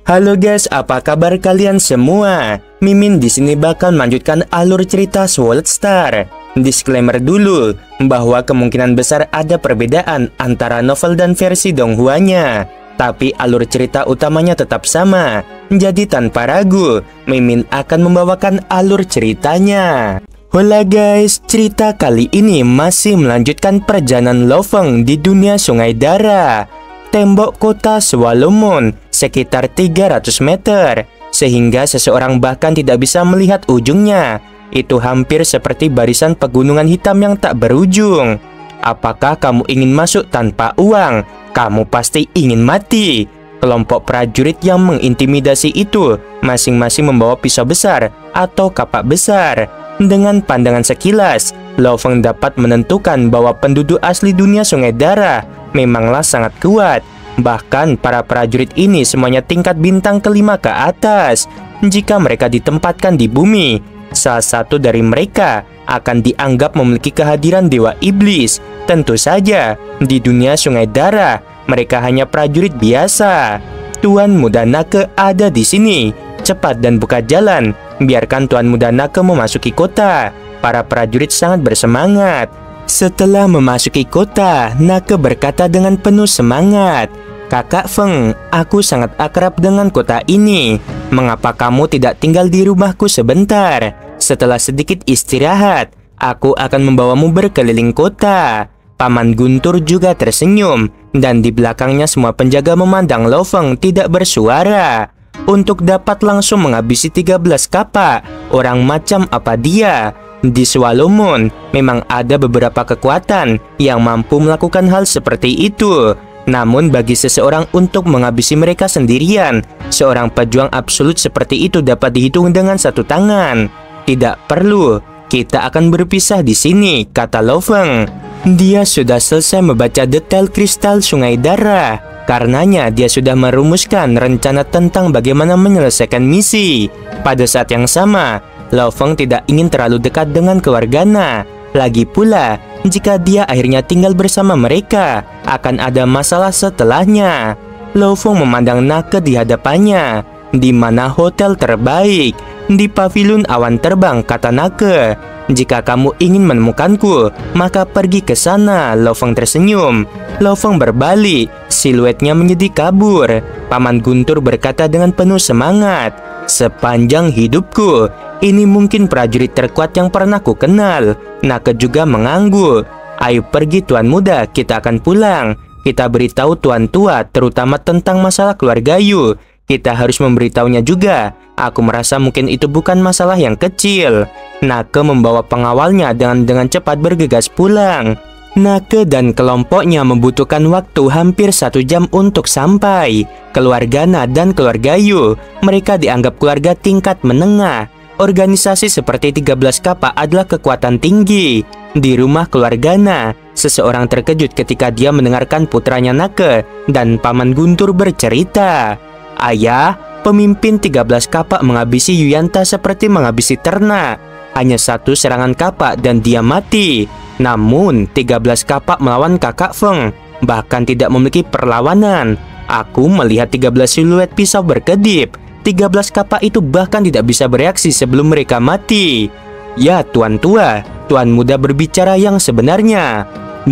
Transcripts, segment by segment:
Halo guys, apa kabar kalian semua? Mimin di sini bakal melanjutkan alur cerita Sword Star. Disclaimer dulu bahwa kemungkinan besar ada perbedaan antara novel dan versi Donghua-nya, tapi alur cerita utamanya tetap sama. Jadi tanpa ragu, Mimin akan membawakan alur ceritanya. Hola guys, cerita kali ini masih melanjutkan perjalanan Lo Feng di dunia Sungai Dara. Tembok kota Swalomon sekitar 300 meter, sehingga seseorang bahkan tidak bisa melihat ujungnya. Itu hampir seperti barisan pegunungan hitam yang tak berujung. Apakah kamu ingin masuk tanpa uang? Kamu pasti ingin mati. Kelompok prajurit yang mengintimidasi itu masing-masing membawa pisau besar atau kapak besar. Dengan pandangan sekilas, Lo Feng dapat menentukan bahwa penduduk asli dunia Sungai Dara memanglah sangat kuat. Bahkan para prajurit ini semuanya tingkat bintang kelima ke atas. Jika mereka ditempatkan di bumi, salah satu dari mereka akan dianggap memiliki kehadiran dewa iblis. Tentu saja, di dunia Sungai Dara, mereka hanya prajurit biasa. Tuan Muda Nake ada di sini. Cepat dan buka jalan. Biarkan Tuan Muda Nake memasuki kota. Para prajurit sangat bersemangat. Setelah memasuki kota, Nake berkata dengan penuh semangat, "Kakak Feng, aku sangat akrab dengan kota ini. Mengapa kamu tidak tinggal di rumahku sebentar? Setelah sedikit istirahat, aku akan membawamu berkeliling kota." Paman Guntur juga tersenyum, dan di belakangnya semua penjaga memandang Lo Feng tidak bersuara. Untuk dapat langsung menghabisi 13 kapak, orang macam apa dia? Di Swalomon memang ada beberapa kekuatan yang mampu melakukan hal seperti itu. Namun bagi seseorang untuk menghabisi mereka sendirian, seorang pejuang absolut seperti itu dapat dihitung dengan satu tangan. Tidak perlu, kita akan berpisah di sini, kata Lo Feng. Dia sudah selesai membaca detail kristal Sungai Dara. Karenanya dia sudah merumuskan rencana tentang bagaimana menyelesaikan misi. Pada saat yang sama, Lo Feng tidak ingin terlalu dekat dengan keluarganya. Lagi pula, jika dia akhirnya tinggal bersama mereka, akan ada masalah setelahnya. Lo Feng memandang Nake di hadapannya. Di mana hotel terbaik? Di pavilion awan terbang, kata Nake. Jika kamu ingin menemukanku, maka pergi ke sana. Lo Feng tersenyum. Lo Feng berbalik, siluetnya menjadi kabur. Paman Guntur berkata dengan penuh semangat, "Sepanjang hidupku, ini mungkin prajurit terkuat yang pernah ku kenal." Nake juga mengangguk. "Ayo pergi Tuan Muda, kita akan pulang. Kita beritahu Tuan Tua, terutama tentang masalah keluarga Yu. Kita harus memberitahunya juga. Aku merasa mungkin itu bukan masalah yang kecil." Nake membawa pengawalnya dengan cepat bergegas pulang. Nake dan kelompoknya membutuhkan waktu hampir 1 jam untuk sampai. Keluarganya dan keluarga Yu, mereka dianggap keluarga tingkat menengah. Organisasi seperti 13 kapak adalah kekuatan tinggi. Di rumah keluarganya, seseorang terkejut ketika dia mendengarkan putranya Nake dan Paman Guntur bercerita, "Ayah, pemimpin 13 kapak menghabisi Yuyanta seperti menghabisi ternak. Hanya 1 serangan kapak dan dia mati. Namun 13 kapak melawan kakak Feng, bahkan tidak memiliki perlawanan. Aku melihat 13 siluet pisau berkedip. 13 kapak itu bahkan tidak bisa bereaksi sebelum mereka mati." "Ya Tuan Tua, Tuan Muda berbicara yang sebenarnya.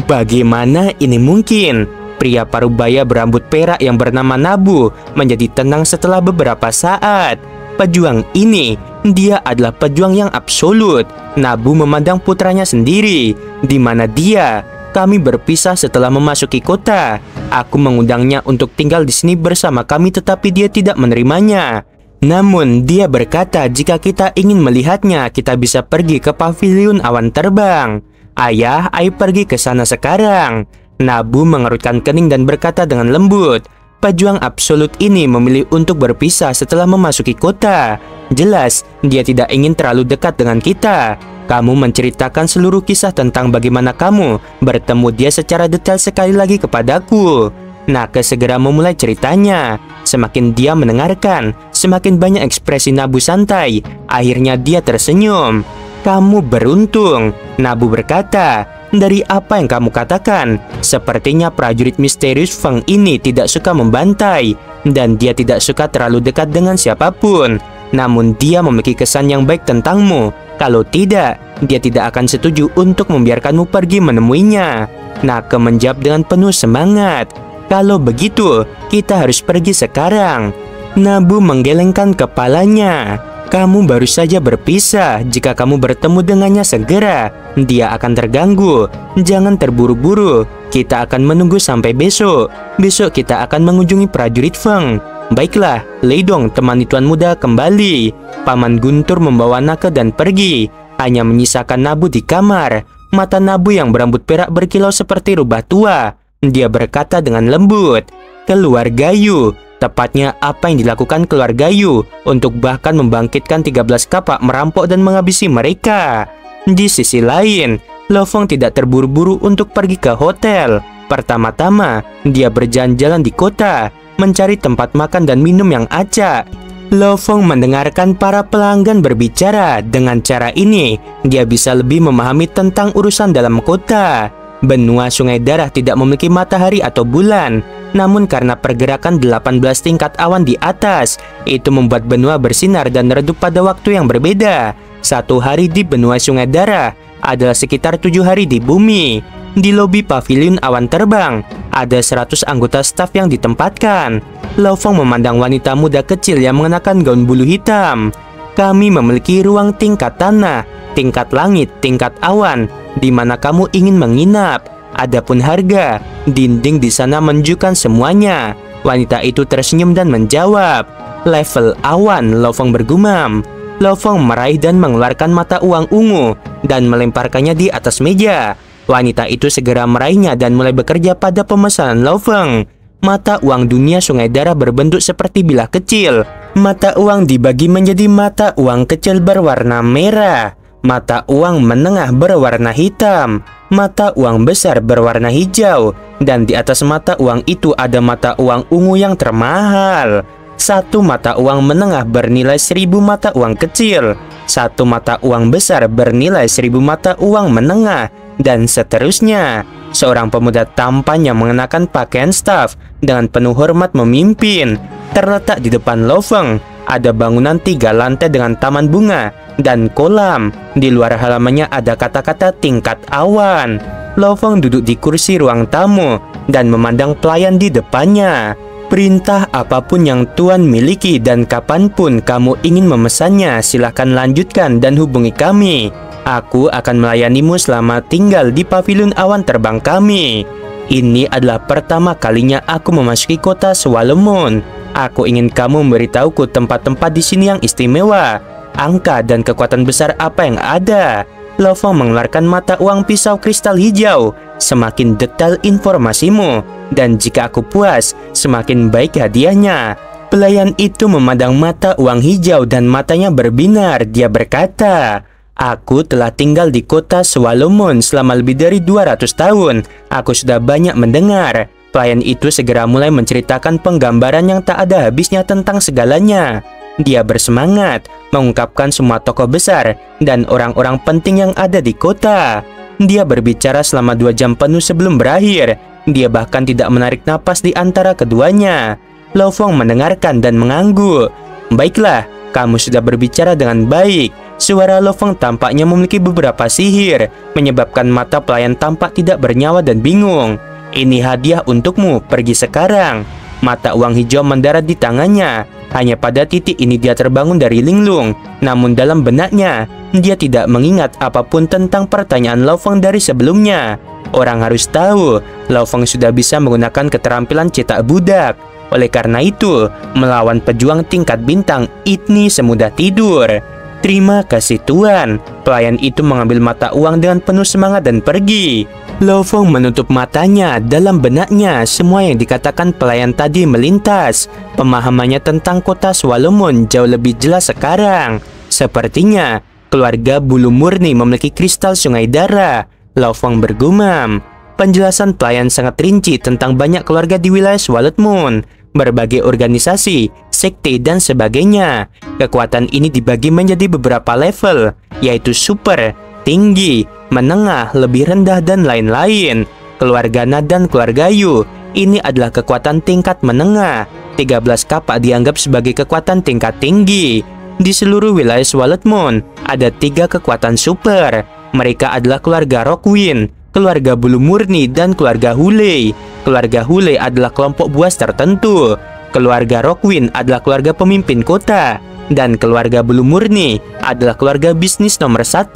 Bagaimana ini mungkin?" Pria parubaya berambut perak yang bernama Nabu menjadi tenang setelah beberapa saat. "Pejuang ini, dia adalah pejuang yang absolut." Nabu memandang putranya sendiri. "Di mana dia? Kami berpisah setelah memasuki kota. Aku mengundangnya untuk tinggal di sini bersama kami, tetapi dia tidak menerimanya. Namun dia berkata jika kita ingin melihatnya, kita bisa pergi ke pavilion awan terbang. Ayah, ayo pergi ke sana sekarang." Nabu mengerutkan kening dan berkata dengan lembut, "Pejuang absolut ini memilih untuk berpisah setelah memasuki kota. Jelas, dia tidak ingin terlalu dekat dengan kita. Kamu menceritakan seluruh kisah tentang bagaimana kamu bertemu dia secara detail sekali lagi kepadaku." Nake segera memulai ceritanya. Semakin dia mendengarkan, semakin banyak ekspresi Nabu santai. Akhirnya dia tersenyum. "Kamu beruntung," Nabu berkata. "Dari apa yang kamu katakan, sepertinya prajurit misterius Feng ini tidak suka membantai. dan dia tidak suka terlalu dekat dengan siapapun. Namun dia memiliki kesan yang baik tentangmu. Kalau tidak, dia tidak akan setuju untuk membiarkanmu pergi menemuinya. Naka menjawab dengan penuh semangat. Kalau begitu, kita harus pergi sekarang. Nabu menggelengkan kepalanya. Kamu baru saja berpisah. Jika kamu bertemu dengannya segera, dia akan terganggu. Jangan terburu-buru. Kita akan menunggu sampai besok. Besok kita akan mengunjungi prajurit Feng. Baiklah, Leidong, temani tuan muda kembali. Paman Guntur membawa Naka dan pergi. Hanya menyisakan Nabu di kamar. Mata Nabu yang berambut perak berkilau seperti rubah tua. Dia berkata dengan lembut, "Keluarga Yu." Tepatnya apa yang dilakukan keluarga Yu untuk bahkan membangkitkan 13 kapak merampok dan menghabisi mereka. Di sisi lain, Lo Feng tidak terburu-buru untuk pergi ke hotel. Pertama-tama, dia berjalan-jalan di kota, mencari tempat makan dan minum yang acak. Lo Feng mendengarkan para pelanggan berbicara. Dengan cara ini, dia bisa lebih memahami tentang urusan dalam kota. Benua Sungai Darah tidak memiliki matahari atau bulan. Namun karena pergerakan 18 tingkat awan di atas, itu membuat benua bersinar dan redup pada waktu yang berbeda. Satu hari di benua Sungai Darah adalah sekitar 7 hari di bumi. Di lobi pavilion awan terbang, ada 100 anggota staf yang ditempatkan. Lo Feng memandang wanita muda kecil yang mengenakan gaun bulu hitam. Kami memiliki ruang tingkat tanah, tingkat langit, tingkat awan, di mana kamu ingin menginap. Adapun harga, dinding di sana menunjukkan semuanya. Wanita itu tersenyum dan menjawab, "Level awan," Lo Feng bergumam. Lo Feng meraih dan mengeluarkan mata uang ungu dan melemparkannya di atas meja. Wanita itu segera meraihnya dan mulai bekerja pada pemesanan Lo Feng. Mata uang dunia Sungai Darah berbentuk seperti bilah kecil. Mata uang dibagi menjadi mata uang kecil berwarna merah, mata uang menengah berwarna hitam, mata uang besar berwarna hijau, dan di atas mata uang itu ada mata uang ungu yang termahal. Satu mata uang menengah bernilai 1000 mata uang kecil, satu mata uang besar bernilai 1000 mata uang menengah, dan seterusnya. Seorang pemuda tampan yang mengenakan pakaian staf dengan penuh hormat memimpin. Terletak di depan Lo Feng ada bangunan 3 lantai dengan taman bunga dan kolam. Di luar halamannya ada kata-kata tingkat awan. Lo Feng duduk di kursi ruang tamu dan memandang pelayan di depannya. "Perintah apapun yang Tuan miliki dan kapanpun kamu ingin memesannya, silahkan lanjutkan dan hubungi kami. Aku akan melayanimu selama tinggal di pavilion awan terbang kami. Ini adalah pertama kalinya aku memasuki kota Swalomon. Aku ingin kamu memberitahuku tempat-tempat di sini yang istimewa, angka dan kekuatan besar apa yang ada." Lo Feng mengeluarkan mata uang pisau kristal hijau. "Semakin detail informasimu, dan jika aku puas, semakin baik hadiahnya." Pelayan itu memandang mata uang hijau dan matanya berbinar. Dia berkata, "Aku telah tinggal di kota Swalomon selama lebih dari 200 tahun. Aku sudah banyak mendengar." Pelayan itu segera mulai menceritakan penggambaran yang tak ada habisnya tentang segalanya. Dia bersemangat mengungkapkan semua tokoh besar dan orang-orang penting yang ada di kota. Dia berbicara selama 2 jam penuh sebelum berakhir. Dia bahkan tidak menarik napas di antara keduanya. Lo Feng mendengarkan dan mengangguk. "Baiklah, kamu sudah berbicara dengan baik." Suara Lo Feng tampaknya memiliki beberapa sihir, menyebabkan mata pelayan tampak tidak bernyawa dan bingung. "Ini hadiah untukmu, pergi sekarang." Mata uang hijau mendarat di tangannya. Hanya pada titik ini dia terbangun dari linglung. Namun dalam benaknya, dia tidak mengingat apapun tentang pertanyaan Lo Feng dari sebelumnya. Orang harus tahu, Lo Feng sudah bisa menggunakan keterampilan cetak budak. Oleh karena itu, melawan pejuang tingkat bintang ini semudah tidur. "Terima kasih Tuan." Pelayan itu mengambil mata uang dengan penuh semangat dan pergi. Lo Feng menutup matanya. Dalam benaknya, semua yang dikatakan pelayan tadi melintas. Pemahamannya tentang kota Swalomon jauh lebih jelas sekarang. Sepertinya, keluarga bulu murni memiliki kristal Sungai Darah. Lo Feng bergumam. Penjelasan pelayan sangat rinci tentang banyak keluarga di wilayah Swalotmon, berbagai organisasi, sekte, dan sebagainya. Kekuatan ini dibagi menjadi beberapa level, yaitu super, tinggi, menengah, lebih rendah, dan lain-lain. Keluarga Na dan keluarga Yu ini adalah kekuatan tingkat menengah. 13 kapak dianggap sebagai kekuatan tingkat tinggi. Di seluruh wilayah Swallowed Moon, ada 3 kekuatan super. Mereka adalah keluarga Rockwind, keluarga Bulu Murni, dan keluarga Hule. Keluarga Hule adalah kelompok buas tertentu. Keluarga Rockwind adalah keluarga pemimpin kota. Dan keluarga Bulu Murni adalah keluarga bisnis nomor 1.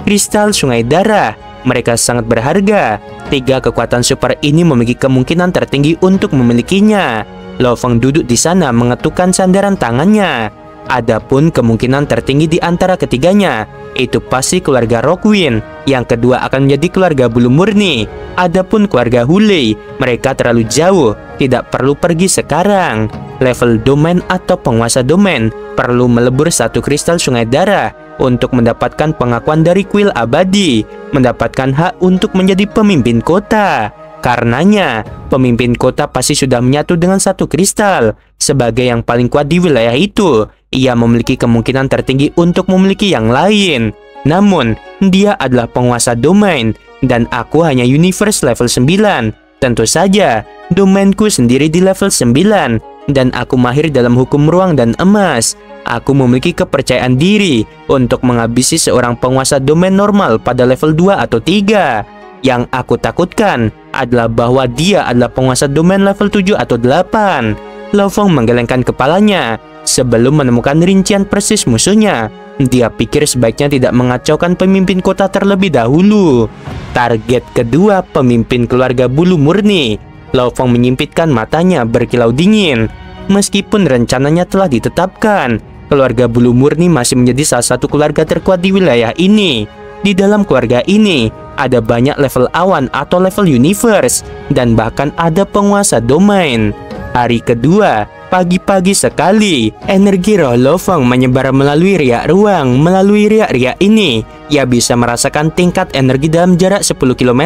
Kristal Sungai Darah. Mereka sangat berharga. 3 kekuatan super ini memiliki kemungkinan tertinggi untuk memilikinya. Lo Feng duduk di sana mengetukkan sandaran tangannya. Adapun kemungkinan tertinggi di antara ketiganya, itu pasti keluarga Rockwind. Yang kedua akan menjadi keluarga Bulu Murni. Adapun keluarga Hule, mereka terlalu jauh, tidak perlu pergi sekarang. Level domain atau penguasa domain perlu melebur 1 kristal Sungai Darah untuk mendapatkan pengakuan dari kuil abadi, mendapatkan hak untuk menjadi pemimpin kota. Karenanya, pemimpin kota pasti sudah menyatu dengan 1 kristal. Sebagai yang paling kuat di wilayah itu, ia memiliki kemungkinan tertinggi untuk memiliki yang lain. Namun, dia adalah penguasa domain, dan aku hanya universe level 9. Tentu saja, domainku sendiri di level 9, dan aku mahir dalam hukum ruang dan emas. Aku memiliki kepercayaan diri untuk menghabisi seorang penguasa domain normal pada level 2 atau 3. Yang aku takutkan adalah bahwa dia adalah penguasa domain level 7 atau 8. Lo Feng menggelengkan kepalanya sebelum menemukan rincian persis musuhnya. Dia pikir sebaiknya tidak mengacaukan pemimpin kota terlebih dahulu. Target kedua, pemimpin keluarga Bulu Murni. Lo Feng menyimpitkan matanya berkilau dingin. Meskipun rencananya telah ditetapkan, keluarga Bulu Murni masih menjadi salah satu keluarga terkuat di wilayah ini. Di dalam keluarga ini, ada banyak level awan atau level universe, dan bahkan ada penguasa domain. Hari kedua, pagi-pagi sekali, energi roh Lo Feng menyebar melalui riak ruang. Melalui riak-riak ini, ia bisa merasakan tingkat energi dalam jarak 10 km.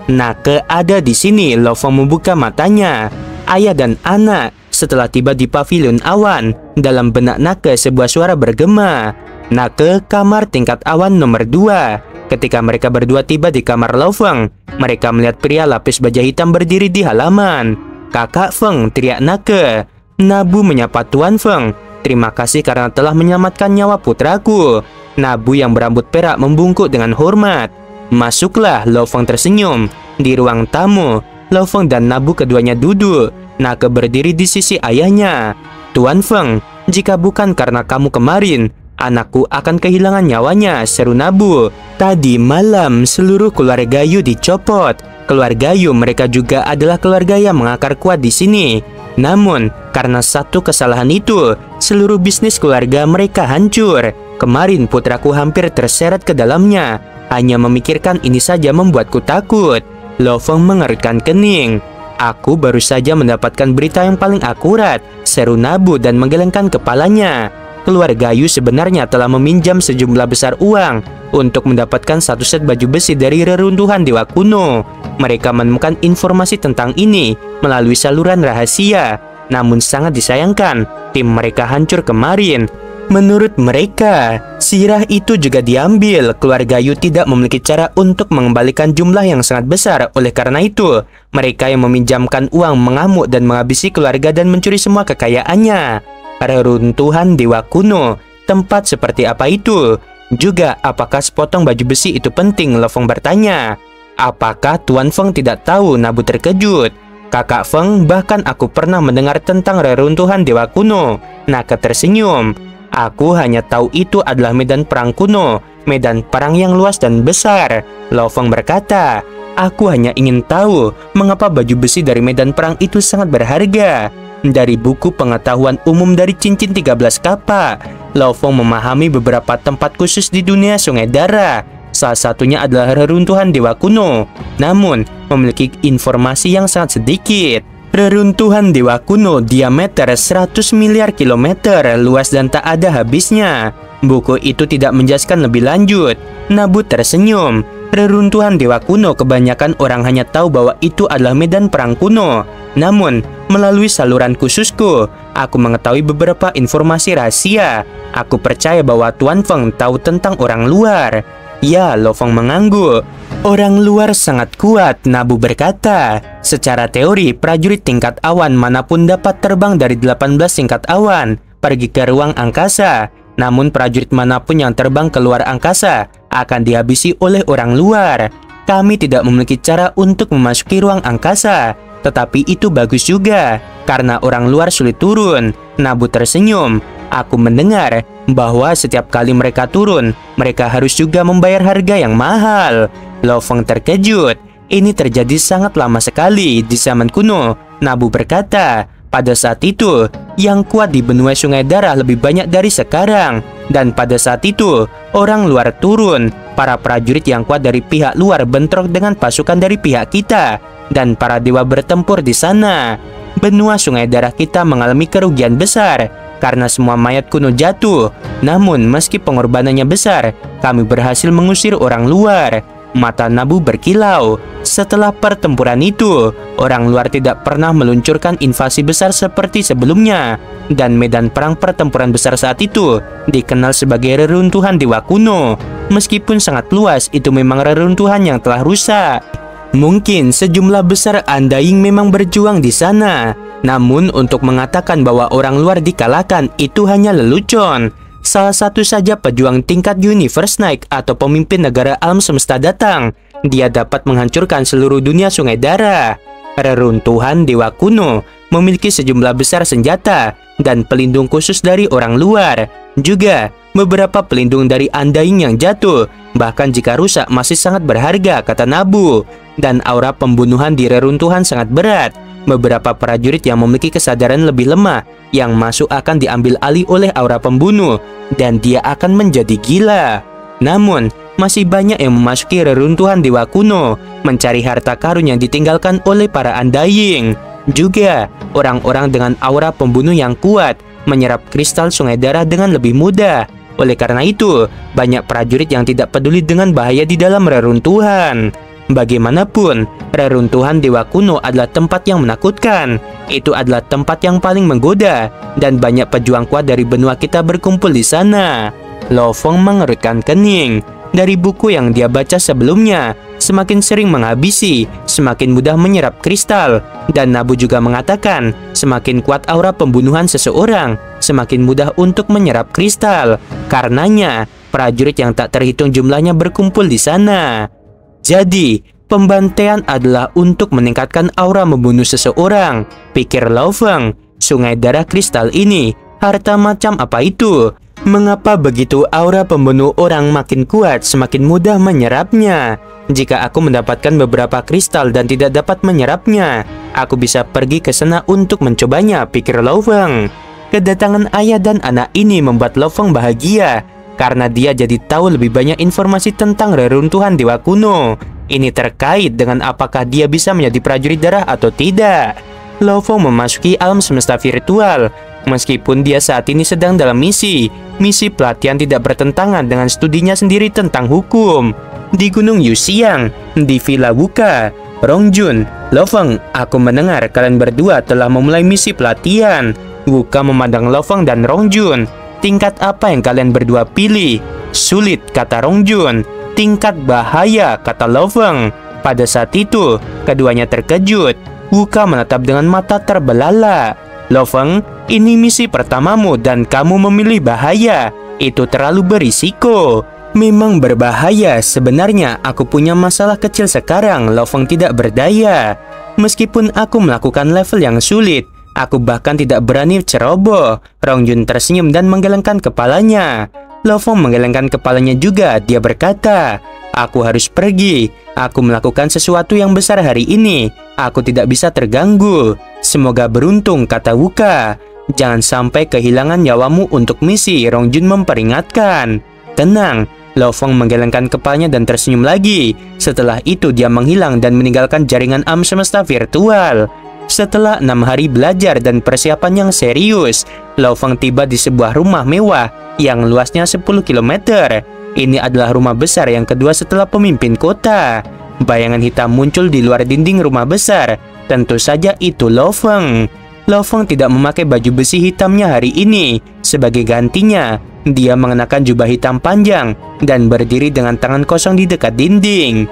Nake ada di sini. Lo Feng membuka matanya. Ayah dan anak. Setelah tiba di pavilion awan, dalam benak Nake sebuah suara bergema. Nake, kamar tingkat awan nomor 2. Ketika mereka berdua tiba di kamar Lo Feng, mereka melihat pria lapis baja hitam berdiri di halaman. "Kakak Feng," teriak Nake. Nabu menyapa Tuan Feng. "Terima kasih karena telah menyelamatkan nyawa putraku." Nabu yang berambut perak membungkuk dengan hormat. "Masuklah," Lo Feng tersenyum. Di ruang tamu, Lo Feng dan Nabu keduanya duduk. Nake berdiri di sisi ayahnya. "Tuan Feng, jika bukan karena kamu kemarin, anakku akan kehilangan nyawanya," seru Nabu. "Tadi malam seluruh keluarga Yu dicopot. Keluarga Yu mereka juga adalah keluarga yang mengakar kuat di sini. Namun, karena satu kesalahan itu, seluruh bisnis keluarga mereka hancur. Kemarin putraku hampir terseret ke dalamnya. Hanya memikirkan ini saja membuatku takut." Lo Feng mengerutkan kening. "Aku baru saja mendapatkan berita yang paling akurat," seru Nabu dan menggelengkan kepalanya. Keluarga Yu sebenarnya telah meminjam sejumlah besar uang untuk mendapatkan 1 set baju besi dari reruntuhan dewa kuno. Mereka menemukan informasi tentang ini melalui saluran rahasia. Namun sangat disayangkan, tim mereka hancur kemarin. Menurut mereka, sirah itu juga diambil. Keluarga Yu tidak memiliki cara untuk mengembalikan jumlah yang sangat besar. Oleh karena itu, mereka yang meminjamkan uang mengamuk dan menghabisi keluarga dan mencuri semua kekayaannya. Reruntuhan dewa kuno, tempat seperti apa itu? Juga, apakah sepotong baju besi itu penting? Lo Feng bertanya. "Apakah Tuan Feng tidak tahu?" Nabu terkejut. "Kakak Feng, bahkan aku pernah mendengar tentang reruntuhan dewa kuno." Nake tersenyum. "Aku hanya tahu itu adalah medan perang kuno, medan perang yang luas dan besar." Lo Feng berkata, "Aku hanya ingin tahu mengapa baju besi dari medan perang itu sangat berharga." Dari buku pengetahuan umum dari cincin 13 kapak, Lo Feng memahami beberapa tempat khusus di dunia Sungai Darah. Salah satunya adalah reruntuhan dewa kuno, namun memiliki informasi yang sangat sedikit. Reruntuhan dewa kuno diameter 100 miliar kilometer, luas dan tak ada habisnya. Buku itu tidak menjelaskan lebih lanjut. Nabu tersenyum. Reruntuhan dewa kuno kebanyakan orang hanya tahu bahwa itu adalah medan perang kuno. Namun, melalui saluran khususku, aku mengetahui beberapa informasi rahasia. Aku percaya bahwa Tuan Feng tahu tentang orang luar. Ya, Lo Feng mengangguk. Orang luar sangat kuat, Nabu berkata. Secara teori, prajurit tingkat awan manapun dapat terbang dari 18 tingkat awan pergi ke ruang angkasa. Namun prajurit manapun yang terbang ke luar angkasa akan dihabisi oleh orang luar. Kami tidak memiliki cara untuk memasuki ruang angkasa, tetapi itu bagus juga karena orang luar sulit turun. Nabu tersenyum. Aku mendengar bahwa setiap kali mereka turun, mereka harus juga membayar harga yang mahal. Lo Feng terkejut. Ini terjadi sangat lama sekali di zaman kuno. Nabu berkata, pada saat itu, yang kuat di benua Sungai Darah lebih banyak dari sekarang. Dan pada saat itu, orang luar turun. Para prajurit yang kuat dari pihak luar bentrok dengan pasukan dari pihak kita. Dan para dewa bertempur di sana. Benua Sungai Darah kita mengalami kerugian besar karena semua mayat kuno jatuh. Namun, meski pengorbanannya besar, kami berhasil mengusir orang luar. Mata Nabu berkilau. Setelah pertempuran itu, orang luar tidak pernah meluncurkan invasi besar seperti sebelumnya. Dan medan perang pertempuran besar saat itu dikenal sebagai reruntuhan dewa kuno. Meskipun sangat luas, itu memang reruntuhan yang telah rusak. Mungkin sejumlah besar Undying memang berjuang di sana. Namun untuk mengatakan bahwa orang luar dikalahkan itu hanya lelucon. Salah satu saja pejuang tingkat Universe Night atau pemimpin negara alam semesta datang, dia dapat menghancurkan seluruh dunia Sungai Darah. Reruntuhan dewa kuno memiliki sejumlah besar senjata dan pelindung khusus dari orang luar. Juga beberapa pelindung dari Undying yang jatuh, bahkan jika rusak masih sangat berharga, kata Nabu. Dan aura pembunuhan di reruntuhan sangat berat. Beberapa prajurit yang memiliki kesadaran lebih lemah yang masuk akan diambil alih oleh aura pembunuh dan dia akan menjadi gila. Namun, masih banyak yang memasuki reruntuhan dewa kuno mencari harta karun yang ditinggalkan oleh para Undying. Juga, orang-orang dengan aura pembunuh yang kuat menyerap kristal Sungai Darah dengan lebih mudah. Oleh karena itu, banyak prajurit yang tidak peduli dengan bahaya di dalam reruntuhan. Bagaimanapun, reruntuhan dewa kuno adalah tempat yang menakutkan. Itu adalah tempat yang paling menggoda, dan banyak pejuang kuat dari benua kita berkumpul di sana. Lo Feng mengerutkan kening. Dari buku yang dia baca sebelumnya, semakin sering menghabisi, semakin mudah menyerap kristal. Dan Nabu juga mengatakan, semakin kuat aura pembunuhan seseorang, semakin mudah untuk menyerap kristal. Karenanya, prajurit yang tak terhitung jumlahnya berkumpul di sana. Jadi, pembantaian adalah untuk meningkatkan aura membunuh seseorang, pikir Lo Feng. Sungai Darah kristal ini, harta macam apa itu? Mengapa begitu aura pembunuh orang makin kuat, semakin mudah menyerapnya? Jika aku mendapatkan beberapa kristal dan tidak dapat menyerapnya, aku bisa pergi ke sana untuk mencobanya, pikir Lo Feng. Kedatangan ayah dan anak ini membuat Lo Feng bahagia, karena dia jadi tahu lebih banyak informasi tentang reruntuhan dewa kuno. Ini terkait dengan apakah dia bisa menjadi prajurit darah atau tidak. Lo Feng memasuki alam semesta virtual. Meskipun dia saat ini sedang dalam misi pelatihan tidak bertentangan dengan studinya sendiri tentang hukum. Di Gunung Yuxiang, di Villa Wuka, Rongjun, Lo Feng, aku mendengar kalian berdua telah memulai misi pelatihan. Wuka memandang Lo Feng dan Rongjun. Tingkat apa yang kalian berdua pilih? Sulit, kata Rongjun. Tingkat bahaya, kata Lo Feng. Pada saat itu, keduanya terkejut. Wuka menatap dengan mata terbelalak. Lo Feng, ini misi pertamamu dan kamu memilih bahaya. Itu terlalu berisiko. Memang berbahaya. Sebenarnya aku punya masalah kecil sekarang. Lo Feng tidak berdaya. Meskipun aku melakukan level yang sulit, aku bahkan tidak berani ceroboh. Rongjun tersenyum dan menggelengkan kepalanya. Lo Feng menggelengkan kepalanya juga. Dia berkata, aku harus pergi. Aku melakukan sesuatu yang besar hari ini. Aku tidak bisa terganggu. Semoga beruntung, kata Wuka. Jangan sampai kehilangan nyawamu untuk misi, Rongjun memperingatkan. Tenang. Lo Feng menggelengkan kepalanya dan tersenyum lagi. Setelah itu dia menghilang dan meninggalkan jaringan alam semesta virtual. Setelah 6 hari belajar dan persiapan yang serius, Lo Feng tiba di sebuah rumah mewah yang luasnya 10 km. Ini adalah rumah besar yang kedua setelah pemimpin kota. Bayangan hitam muncul di luar dinding rumah besar. Tentu saja itu Lo Feng. Lo Feng tidak memakai baju besi hitamnya hari ini. Sebagai gantinya, dia mengenakan jubah hitam panjang dan berdiri dengan tangan kosong di dekat dinding.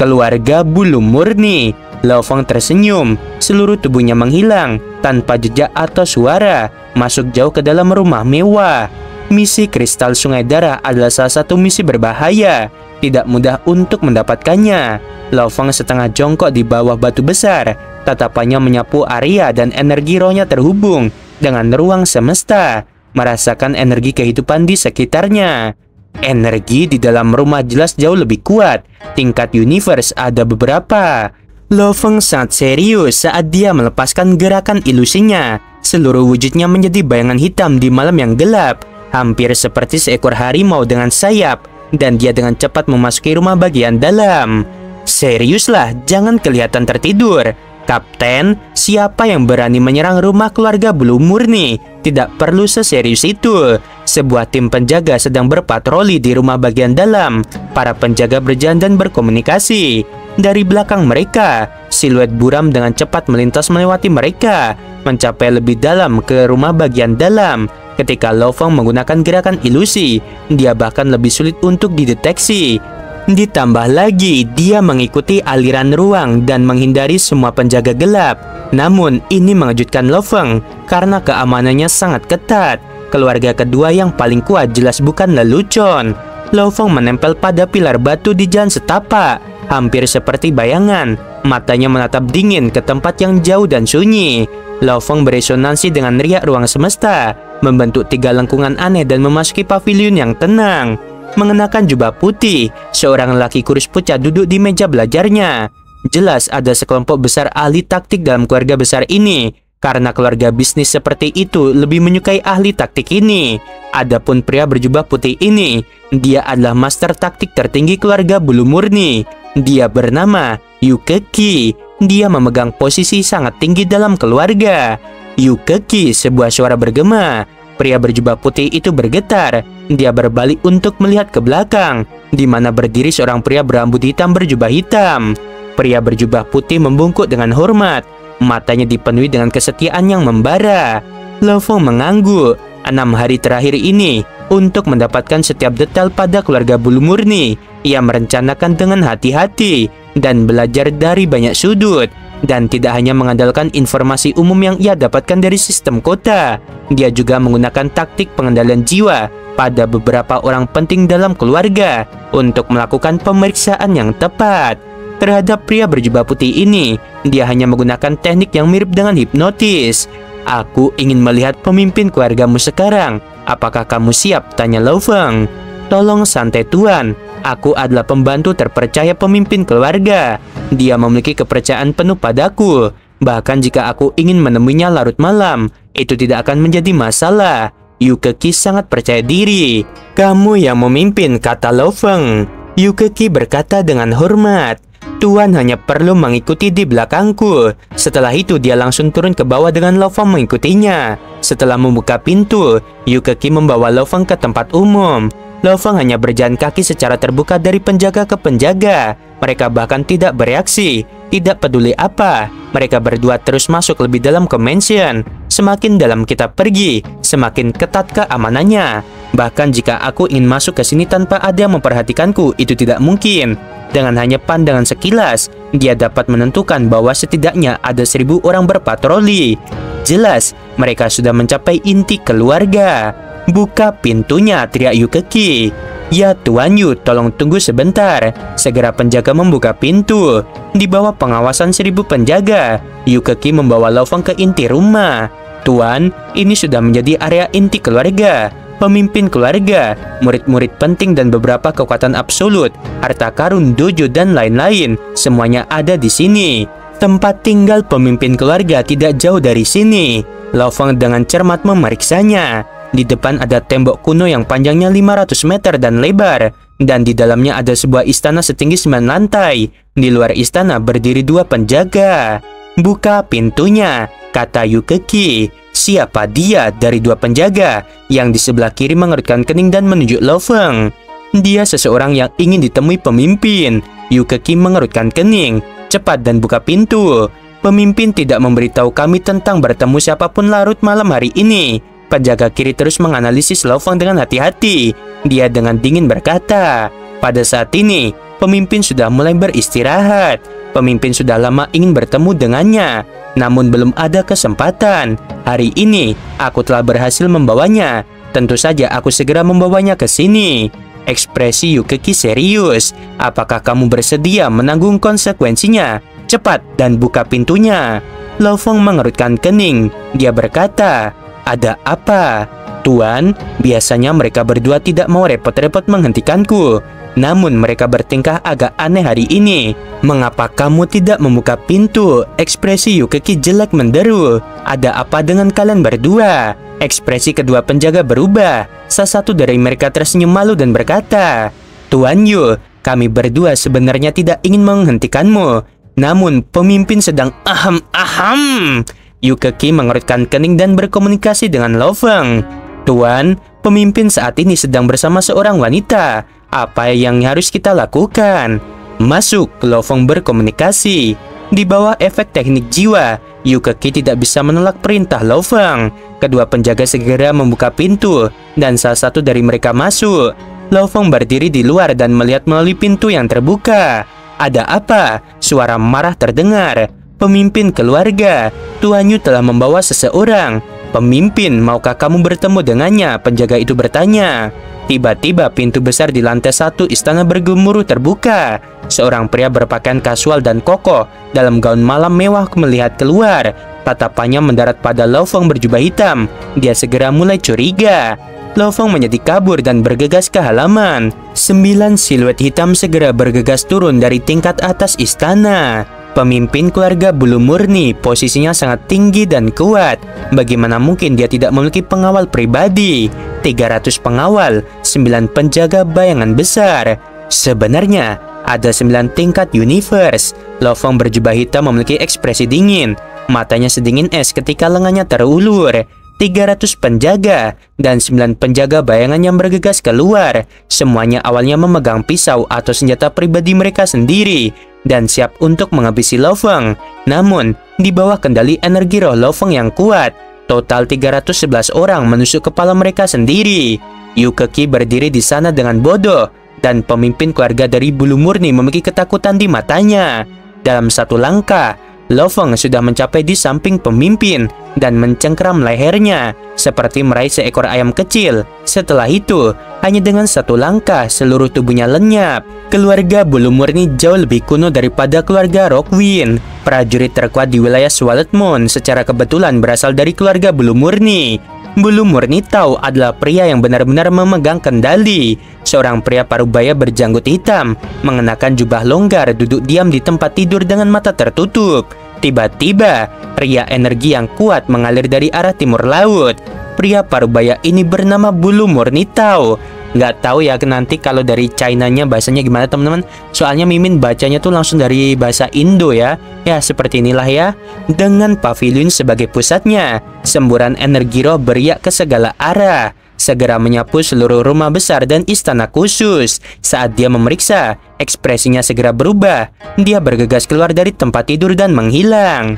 Keluarga bulu murni. Lo Feng tersenyum, seluruh tubuhnya menghilang tanpa jejak atau suara, masuk jauh ke dalam rumah mewah. Misi kristal sungai darah adalah salah satu misi berbahaya, tidak mudah untuk mendapatkannya. Lo Feng setengah jongkok di bawah batu besar, tatapannya menyapu area dan energi rohnya terhubung dengan ruang semesta, merasakan energi kehidupan di sekitarnya. Energi di dalam rumah jelas jauh lebih kuat, tingkat universe ada beberapa. Lo Feng sangat serius saat dia melepaskan gerakan ilusinya. Seluruh wujudnya menjadi bayangan hitam di malam yang gelap, hampir seperti seekor harimau dengan sayap, dan dia dengan cepat memasuki rumah bagian dalam. Seriuslah, jangan kelihatan tertidur. Kapten, siapa yang berani menyerang rumah keluarga bulu murni? Tidak perlu seserius itu. Sebuah tim penjaga sedang berpatroli di rumah bagian dalam. Para penjaga berjalan dan berkomunikasi. Dari belakang mereka, siluet buram dengan cepat melintas melewati mereka, mencapai lebih dalam ke rumah bagian dalam. Ketika Lo Feng menggunakan gerakan ilusi, dia bahkan lebih sulit untuk dideteksi. Ditambah lagi, dia mengikuti aliran ruang dan menghindari semua penjaga gelap. Namun, ini mengejutkan Lo Feng karena keamanannya sangat ketat. Keluarga kedua yang paling kuat jelas bukan lelucon. Lo Feng menempel pada pilar batu di jalan setapak, hampir seperti bayangan. Matanya menatap dingin ke tempat yang jauh dan sunyi. Lo Feng beresonansi dengan riak ruang semesta, membentuk 3 lengkungan aneh dan memasuki pavilion yang tenang. Mengenakan jubah putih, seorang lelaki kurus pucat duduk di meja belajarnya. Jelas ada sekelompok besar ahli taktik dalam keluarga besar ini, karena keluarga bisnis seperti itu lebih menyukai ahli taktik ini. Adapun pria berjubah putih ini, dia adalah master taktik tertinggi keluarga bulu murni. Dia bernama Yukeki. Dia memegang posisi sangat tinggi dalam keluarga. Yukeki, sebuah suara bergema. Pria berjubah putih itu bergetar. Dia berbalik untuk melihat ke belakang, di mana berdiri seorang pria berambut hitam berjubah hitam. Pria berjubah putih membungkuk dengan hormat. Matanya dipenuhi dengan kesetiaan yang membara. Lo Feng mengangguk. 6 hari terakhir ini, untuk mendapatkan setiap detail pada keluarga bulu murni, ia merencanakan dengan hati-hati dan belajar dari banyak sudut. Dan tidak hanya mengandalkan informasi umum yang ia dapatkan dari sistem kota, dia juga menggunakan taktik pengendalian jiwa pada beberapa orang penting dalam keluarga untuk melakukan pemeriksaan yang tepat. Terhadap pria berjubah putih ini, dia hanya menggunakan teknik yang mirip dengan hipnotis. "Aku ingin melihat pemimpin keluargamu sekarang. Apakah kamu siap?" tanya Lo Feng. "Tolong santai tuan. Aku adalah pembantu terpercaya pemimpin keluarga. Dia memiliki kepercayaan penuh padaku. Bahkan jika aku ingin menemuinya larut malam, itu tidak akan menjadi masalah." Yukeki sangat percaya diri. "Kamu yang memimpin," kata Lo Feng. Yukeki berkata dengan hormat, "Tuan hanya perlu mengikuti di belakangku." Setelah itu dia langsung turun ke bawah dengan Lo Feng mengikutinya. Setelah membuka pintu, Yukeki membawa Lo Feng ke tempat umum. Lo Feng hanya berjalan kaki secara terbuka dari penjaga ke penjaga. Mereka bahkan tidak bereaksi, tidak peduli apa. Mereka berdua terus masuk lebih dalam ke mansion. Semakin dalam kita pergi, semakin ketat keamanannya. Bahkan jika aku ingin masuk ke sini tanpa ada yang memperhatikanku, itu tidak mungkin. Dengan hanya pandangan sekilas, dia dapat menentukan bahwa setidaknya ada 1000 orang berpatroli. Jelas, mereka sudah mencapai inti keluarga. "Buka pintunya," teriak Yukeki. "Ya Tuan Yu, tolong tunggu sebentar." Segera penjaga membuka pintu. Di bawah pengawasan 1000 penjaga, Yukeki membawa Lo Feng ke inti rumah. "Tuan, ini sudah menjadi area inti keluarga. Pemimpin keluarga, murid-murid penting dan beberapa kekuatan absolut, harta karun, dojo, dan lain-lain, semuanya ada di sini. Tempat tinggal pemimpin keluarga tidak jauh dari sini." Lo Feng dengan cermat memeriksanya. Di depan ada tembok kuno yang panjangnya 500 meter dan lebar, dan di dalamnya ada sebuah istana setinggi 9 lantai. Di luar istana berdiri 2 penjaga. "Buka pintunya," kata Yukeki. Siapa dia dari 2 penjaga? Yang di sebelah kiri mengerutkan kening dan menunjuk Lo Feng. "Dia seseorang yang ingin ditemui pemimpin." Yukeki mengerutkan kening. "Cepat dan buka pintu. Pemimpin tidak memberitahu kami tentang bertemu siapapun larut malam hari ini." Penjaga kiri terus menganalisis Lo Feng dengan hati-hati. Dia dengan dingin berkata, "Pada saat ini, pemimpin sudah mulai beristirahat. Pemimpin sudah lama ingin bertemu dengannya, namun belum ada kesempatan. Hari ini, aku telah berhasil membawanya. Tentu saja aku segera membawanya ke sini. Ekspresi Yukeki serius. Apakah kamu bersedia menanggung konsekuensinya? Cepat dan buka pintunya. Lo Feng mengerutkan kening. Dia berkata, ada apa? Tuan, biasanya mereka berdua tidak mau repot-repot menghentikanku. Namun mereka bertingkah agak aneh hari ini. Mengapa kamu tidak membuka pintu? Ekspresi Yukeki jelek menderu. Ada apa dengan kalian berdua? Ekspresi kedua penjaga berubah. Salah satu dari mereka tersenyum malu dan berkata, Tuan Yu, kami berdua sebenarnya tidak ingin menghentikanmu. Namun pemimpin sedang aham. Yukeki mengerutkan kening dan berkomunikasi dengan Lo Feng. Tuan, pemimpin saat ini sedang bersama seorang wanita. Apa yang harus kita lakukan? Masuk, Lo Feng berkomunikasi. Di bawah efek teknik jiwa, Yukeki tidak bisa menolak perintah Lo Feng. Kedua penjaga segera membuka pintu, dan salah satu dari mereka masuk. Lo Feng berdiri di luar dan melihat melalui pintu yang terbuka. Ada apa? Suara marah terdengar. Pemimpin keluarga, Tuan Yu telah membawa seseorang. Pemimpin, maukah kamu bertemu dengannya? Penjaga itu bertanya. Tiba-tiba pintu besar di lantai 1 istana bergemuruh terbuka. Seorang pria berpakaian kasual dan kokoh dalam gaun malam mewah melihat keluar. Tatapannya mendarat pada Lo Feng berjubah hitam. Dia segera mulai curiga. Lo Feng menjadi kabur dan bergegas ke halaman. 9 siluet hitam segera bergegas turun dari tingkat atas istana. Pemimpin keluarga bulu murni, posisinya sangat tinggi dan kuat. Bagaimana mungkin dia tidak memiliki pengawal pribadi? 300 pengawal, 9 penjaga bayangan besar. Sebenarnya, ada 9 tingkat universe. Lo Feng berjubah hitam memiliki ekspresi dingin. Matanya sedingin es ketika lengannya terulur. 300 penjaga dan 9 penjaga bayangan yang bergegas keluar. Semuanya awalnya memegang pisau atau senjata pribadi mereka sendiri dan siap untuk menghabisi Lo Feng. Namun, di bawah kendali energi roh Lo Feng yang kuat, total 311 orang menusuk kepala mereka sendiri. Yukeki berdiri di sana dengan bodoh, dan pemimpin keluarga dari bulu murni memiliki ketakutan di matanya. Dalam satu langkah, Lo Feng sudah mencapai di samping pemimpin dan mencengkram lehernya seperti meraih seekor ayam kecil. Setelah itu, hanya dengan satu langkah seluruh tubuhnya lenyap. Keluarga bulu murni jauh lebih kuno daripada keluarga Rockwind. Prajurit terkuat di wilayah Swallow Moon secara kebetulan berasal dari keluarga bulu murni. Bulu murni tahu adalah pria yang benar-benar memegang kendali. Seorang pria parubaya berjanggut hitam, mengenakan jubah longgar, duduk diam di tempat tidur dengan mata tertutup. Tiba-tiba, ria energi yang kuat mengalir dari arah timur laut. Pria parubaya ini bernama Bulu Murni Tao. Nggak tahu ya nanti kalau dari China-nya bahasanya gimana teman-teman. Soalnya Mimin bacanya tuh langsung dari bahasa Indo ya. Ya seperti inilah ya. Dengan pavilion sebagai pusatnya, semburan energi roh beriak ke segala arah. Segera menyapu seluruh rumah besar dan istana khusus. Saat dia memeriksa, ekspresinya segera berubah. Dia bergegas keluar dari tempat tidur dan menghilang.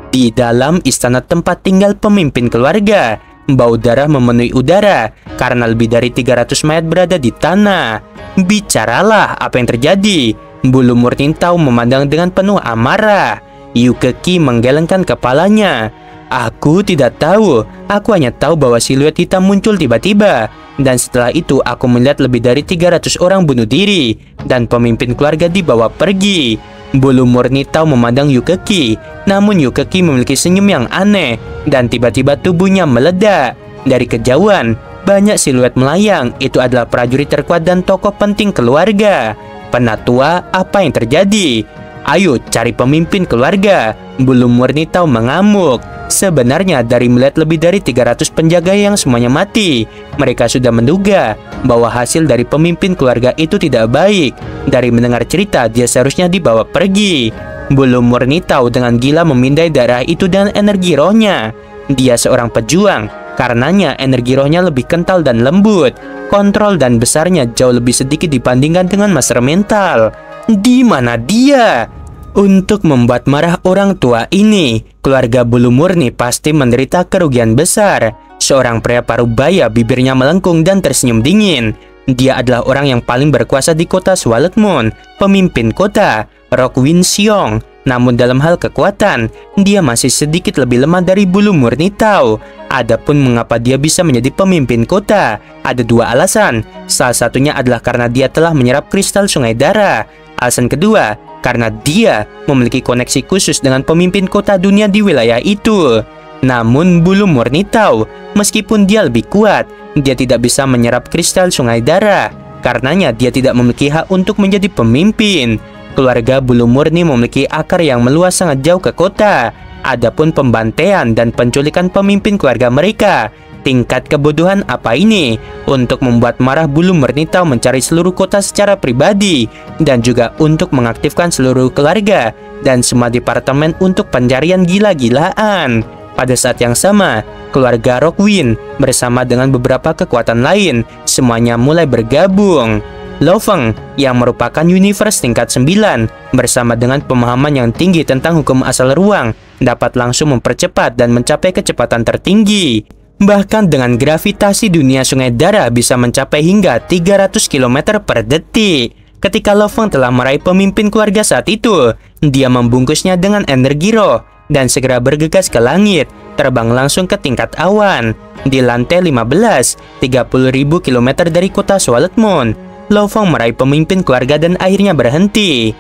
Di dalam istana tempat tinggal pemimpin keluarga, bau darah memenuhi udara karena lebih dari 300 mayat berada di tanah. Bicaralah, apa yang terjadi? Bulu Murni Tao memandang dengan penuh amarah. Yukeki menggelengkan kepalanya. Aku tidak tahu. Aku hanya tahu bahwa siluet hitam muncul tiba-tiba. Dan setelah itu aku melihat lebih dari 300 orang bunuh diri. Dan pemimpin keluarga dibawa pergi. Bulu Murni Tao memandang Yukeki. Namun Yukeki memiliki senyum yang aneh. Dan tiba-tiba tubuhnya meledak. Dari kejauhan, banyak siluet melayang. Itu adalah prajurit terkuat dan tokoh penting keluarga. Penatua, apa yang terjadi? Ayo cari pemimpin keluarga. Bulu Murni Tao mengamuk. Sebenarnya dari melihat lebih dari 300 penjaga yang semuanya mati, mereka sudah menduga bahwa hasil dari pemimpin keluarga itu tidak baik. Dari mendengar cerita, dia seharusnya dibawa pergi. Bulu Murni Tao dengan gila memindai darah itu dan energi rohnya. Dia seorang pejuang, karenanya energi rohnya lebih kental dan lembut. Kontrol dan besarnya jauh lebih sedikit dibandingkan dengan master mental. Di mana dia? Untuk membuat marah orang tua ini, keluarga Bulu Murni pasti menderita kerugian besar. Seorang pria parubaya bibirnya melengkung dan tersenyum dingin. Dia adalah orang yang paling berkuasa di kota Swallowed Moon, pemimpin kota, Rokwin Xiong. Namun dalam hal kekuatan, dia masih sedikit lebih lemah dari bulu murni Tao. Adapun mengapa dia bisa menjadi pemimpin kota, ada dua alasan. Salah satunya adalah karena dia telah menyerap kristal sungai darah. Alasan kedua, karena dia memiliki koneksi khusus dengan pemimpin kota dunia di wilayah itu. Namun bulu murni Tao, meskipun dia lebih kuat, dia tidak bisa menyerap kristal sungai darah. Karenanya dia tidak memiliki hak untuk menjadi pemimpin. Keluarga bulu murni memiliki akar yang meluas sangat jauh ke kota. Adapun pembantaian dan penculikan pemimpin keluarga mereka, tingkat kebodohan apa ini untuk membuat marah bulu murni Tao mencari seluruh kota secara pribadi dan juga untuk mengaktifkan seluruh keluarga dan semua departemen untuk pencarian gila-gilaan. Pada saat yang sama, keluarga Rokwin bersama dengan beberapa kekuatan lain semuanya mulai bergabung. Lo Feng yang merupakan universe tingkat 9 bersama dengan pemahaman yang tinggi tentang hukum asal ruang dapat langsung mempercepat dan mencapai kecepatan tertinggi. Bahkan dengan gravitasi dunia sungai darah bisa mencapai hingga 300 km per detik. Ketika Lo Feng telah meraih pemimpin keluarga saat itu, dia membungkusnya dengan energi roh dan segera bergegas ke langit, terbang langsung ke tingkat awan. Di lantai 15, 30.000 km dari kota Swallowed Moon, Lo Feng meraih pemimpin keluarga dan akhirnya berhenti.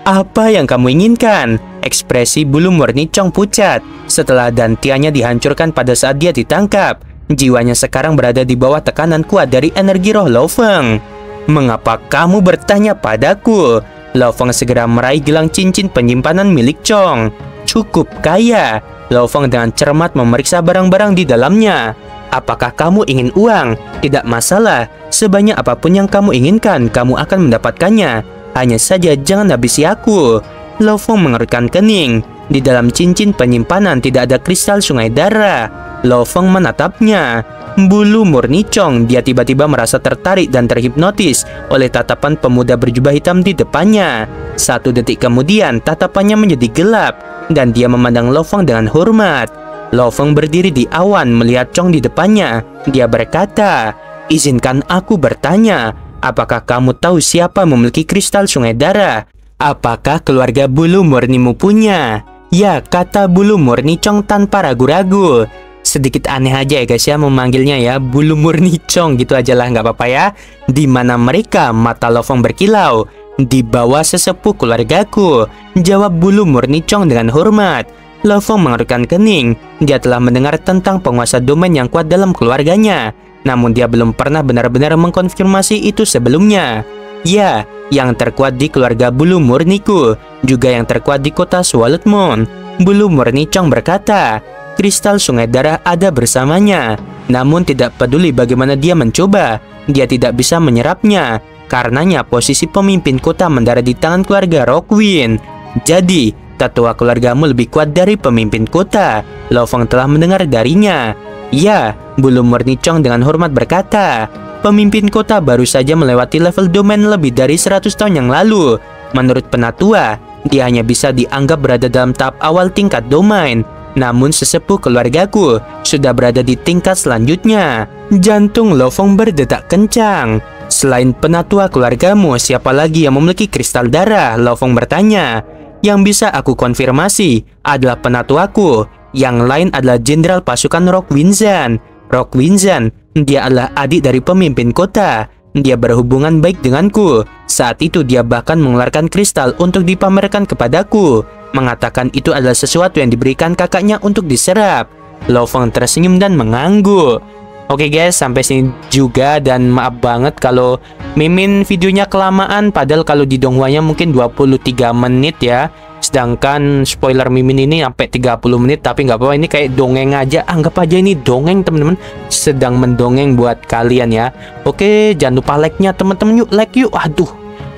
Apa yang kamu inginkan? Ekspresi bulu murni Chong pucat setelah dantiannya dihancurkan pada saat dia ditangkap. Jiwanya sekarang berada di bawah tekanan kuat dari energi roh Lo Feng. Mengapa kamu bertanya padaku? Lo Feng segera meraih gelang cincin penyimpanan milik Chong. Cukup kaya. Lo Feng dengan cermat memeriksa barang-barang di dalamnya. Apakah kamu ingin uang? Tidak masalah. Sebanyak apapun yang kamu inginkan, kamu akan mendapatkannya. Hanya saja jangan habisi aku. Lo Feng mengerutkan kening. Di dalam cincin penyimpanan tidak ada kristal sungai darah. Lo Feng menatapnya. Bulu murni Chong, dia tiba-tiba merasa tertarik dan terhipnotis oleh tatapan pemuda berjubah hitam di depannya. 1 detik kemudian, tatapannya menjadi gelap dan dia memandang Lo Feng dengan hormat. Lo Feng berdiri di awan melihat Chong di depannya. Dia berkata, "Izinkan aku bertanya, apakah kamu tahu siapa memiliki kristal sungai darah? Apakah keluarga bulu murnimu punya?" "Ya," kata bulu murni Chong tanpa ragu-ragu. Sedikit aneh aja ya guys ya memanggilnya ya, bulu murni Chong gitu aja lah, nggak apa-apa ya. Di mana mereka? Mata Lo Feng berkilau. "Di bawah sesepuh keluargaku," jawab bulu murni Chong dengan hormat. Lo Feng mengerutkan kening. Dia telah mendengar tentang penguasa domain yang kuat dalam keluarganya. Namun dia belum pernah benar-benar mengkonfirmasi itu sebelumnya. "Ya, yang terkuat di keluarga bulu murniku, juga yang terkuat di kota Swallowed Moon," bulu murni Chong berkata. Kristal sungai darah ada bersamanya. Namun tidak peduli bagaimana dia mencoba, dia tidak bisa menyerapnya. Karenanya posisi pemimpin kota mendarat di tangan keluarga Rokwin. Jadi, tetua keluargamu lebih kuat dari pemimpin kota. Lo Feng telah mendengar darinya. "Ya," bulu murni Chong dengan hormat berkata. Pemimpin kota baru saja melewati level domain lebih dari 100 tahun yang lalu. Menurut penatua, dia hanya bisa dianggap berada dalam tahap awal tingkat domain. Namun sesepuh keluargaku sudah berada di tingkat selanjutnya. Jantung Lo Feng berdetak kencang. "Selain penatua keluargamu, siapa lagi yang memiliki kristal darah?" Lo Feng bertanya. "Yang bisa aku konfirmasi adalah penatuaku. Yang lain adalah jenderal pasukan Rokwin Zan. Rokwin Zan, dia adalah adik dari pemimpin kota. Dia berhubungan baik denganku. Saat itu dia bahkan mengeluarkan kristal untuk dipamerkan kepadaku, mengatakan itu adalah sesuatu yang diberikan kakaknya untuk diserap." Lo Feng tersenyum dan mengangguk. Oke guys, sampai sini juga, dan maaf banget kalau Mimin videonya kelamaan, padahal kalau di Donghuanya mungkin 23 menit ya. Sedangkan spoiler Mimin ini sampai 30 menit, tapi nggak apa-apa, ini kayak dongeng aja. Anggap aja ini dongeng teman-teman, sedang mendongeng buat kalian ya. Oke, jangan lupa like-nya teman-teman, yuk like yuk. Aduh,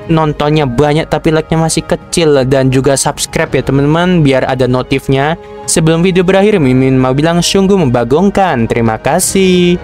nontonnya banyak tapi like-nya masih kecil, dan juga subscribe ya teman-teman biar ada notifnya. Sebelum video berakhir, Mimin mau bilang sungguh membagongkan. Terima kasih.